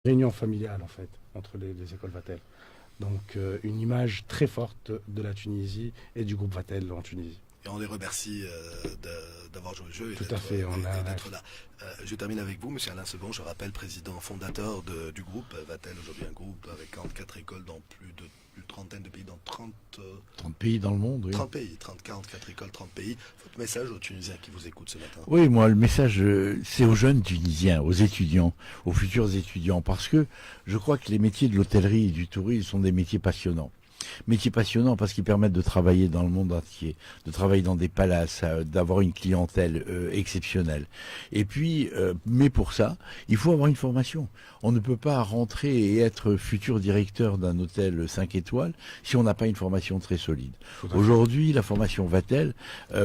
réunion familiale en fait entre les écoles Vatel. Donc une image très forte de la Tunisie et du groupe Vatel en Tunisie. Et on les remercie d'avoir joué le jeu et Tout à fait, d'être là. Je termine avec vous, monsieur Alain Sebon, je rappelle, président fondateur du groupe Vatel, aujourd'hui un groupe avec 44 écoles dans plus d'une trentaine de pays, dans 30 pays dans le monde, oui. 30 pays, 44 écoles, 30 pays. Votre message aux Tunisiens qui vous écoutent ce matin? Oui, moi, le message, c'est aux jeunes Tunisiens, aux étudiants, aux futurs étudiants, parce que je crois que les métiers de l'hôtellerie et du tourisme sont des métiers passionnants. Métiers passionnants parce qu'ils permettent de travailler dans le monde entier, de travailler dans des palaces, d'avoir une clientèle exceptionnelle. Et puis, mais pour ça, il faut avoir une formation. On ne peut pas rentrer et être futur directeur d'un hôtel 5 étoiles si on n'a pas une formation très solide. Aujourd'hui, la formation Vatel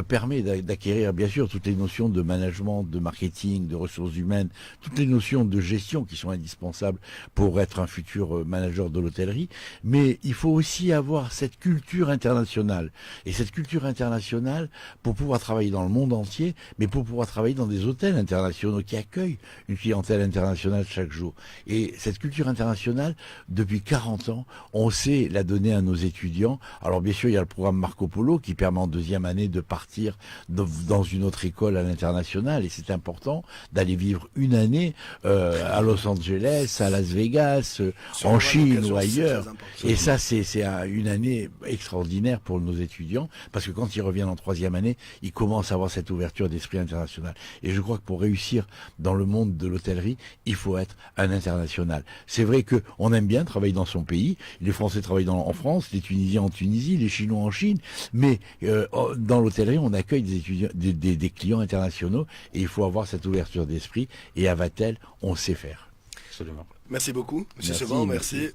permet d'acquérir bien sûr toutes les notions de management, de marketing, de ressources humaines, toutes les notions de gestion qui sont indispensables pour être un futur manager de l'hôtellerie. Mais il faut aussi avoir cette culture internationale. Et cette culture internationale, pour pouvoir travailler dans le monde entier, mais pour pouvoir travailler dans des hôtels internationaux qui accueillent une clientèle internationale chaque jour. Et cette culture internationale, depuis 40 ans, on sait la donner à nos étudiants. Alors bien sûr, il y a le programme Marco Polo qui permet en deuxième année de partir dans une autre école à l'international. Et c'est important d'aller vivre une année à Los Angeles, à Las Vegas, en Chine ou ailleurs. Et ça, c'est une année extraordinaire pour nos étudiants, parce que quand ils reviennent en troisième année, ils commencent à avoir cette ouverture d'esprit international. Et je crois que pour réussir dans le monde de l'hôtellerie, il faut être un international. C'est vrai que on aime bien travailler dans son pays, les Français travaillent en France, les Tunisiens en Tunisie, les Chinois en Chine, mais dans l'hôtellerie, on accueille des étudiants, des clients internationaux, et il faut avoir cette ouverture d'esprit, et à Vatel, on sait faire. Absolument. Merci beaucoup, monsieur Sebon, merci.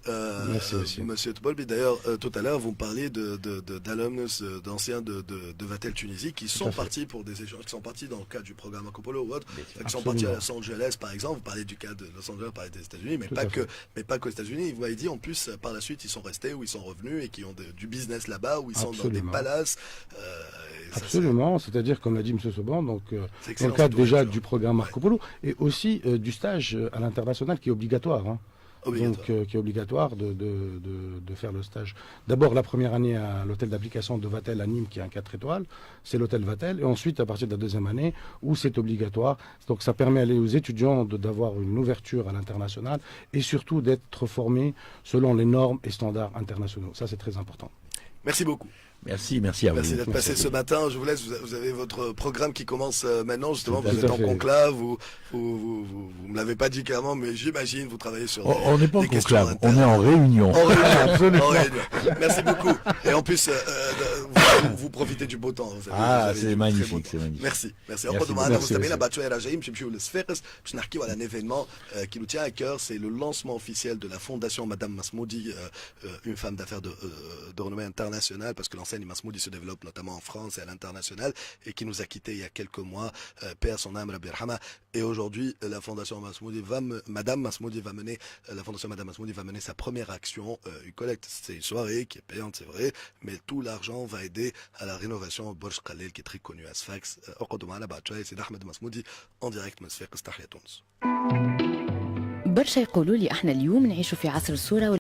Merci aussi. Monsieur Tbolbi, d'ailleurs, tout à l'heure, vous me parliez d'alumnus, d'anciens de Vatel Tunisie qui sont partis pour des échanges, qui sont partis dans le cadre du programme Marco Polo ou autre, qui sont partis à Los Angeles, par exemple. Vous parlez du cas de Los Angeles, vous parlez des États-Unis, mais pas qu'aux États-Unis. Vous m'avez dit, en plus, par la suite, ils sont restés ou ils sont revenus et qui ont du business là-bas, où ils sont dans des palaces. Absolument, c'est-à-dire, comme l'a dit M. Sebon, donc, dans le cadre déjà du programme Marco Polo, et aussi du stage à l'international qui est obligatoire. Donc, qui est obligatoire de faire le stage. D'abord, la première année à l'hôtel d'application de Vatel à Nîmes, qui est un 4 étoiles, c'est l'hôtel Vatel. Et ensuite, à partir de la deuxième année, où c'est obligatoire. Donc, ça permet aux étudiants d'avoir une ouverture à l'international et surtout d'être formés selon les normes et standards internationaux. Ça, c'est très important. Merci beaucoup. Merci à vous. Merci d'être passé ce matin. Je vous laisse. Vous avez votre programme qui commence maintenant. Justement, vous êtes en conclave. Vous me l'avez pas dit clairement, mais j'imagine vous travaillez sur. On n'est pas en conclave. On est en réunion. En réunion. Merci beaucoup. Et en plus, vous profitez du beau temps. C'est magnifique, c'est magnifique. Merci. Un événement qui nous tient à cœur. C'est le lancement officiel de la fondation Madame Masmoudi, une femme d'affaires de renommée internationale, parce que l'enseigne Masmoudi se développe notamment en France et à l'international, et qui nous a quittés il y a quelques mois, paix à son âme, Rabbi Rahma. Et aujourd'hui, la fondation Madame Masmoudi va mener sa première action, une collecte. C'est une soirée qui est payante, c'est vrai, mais tout l'argent va aider à la rénovation Burj Khalil, qui est très connu à Sfax. C'est Ahmed Masmoudi en direct من صفاقس تحيا تونس. برشا يقولوا لي احنا اليوم نعيشوا في عصر الصورة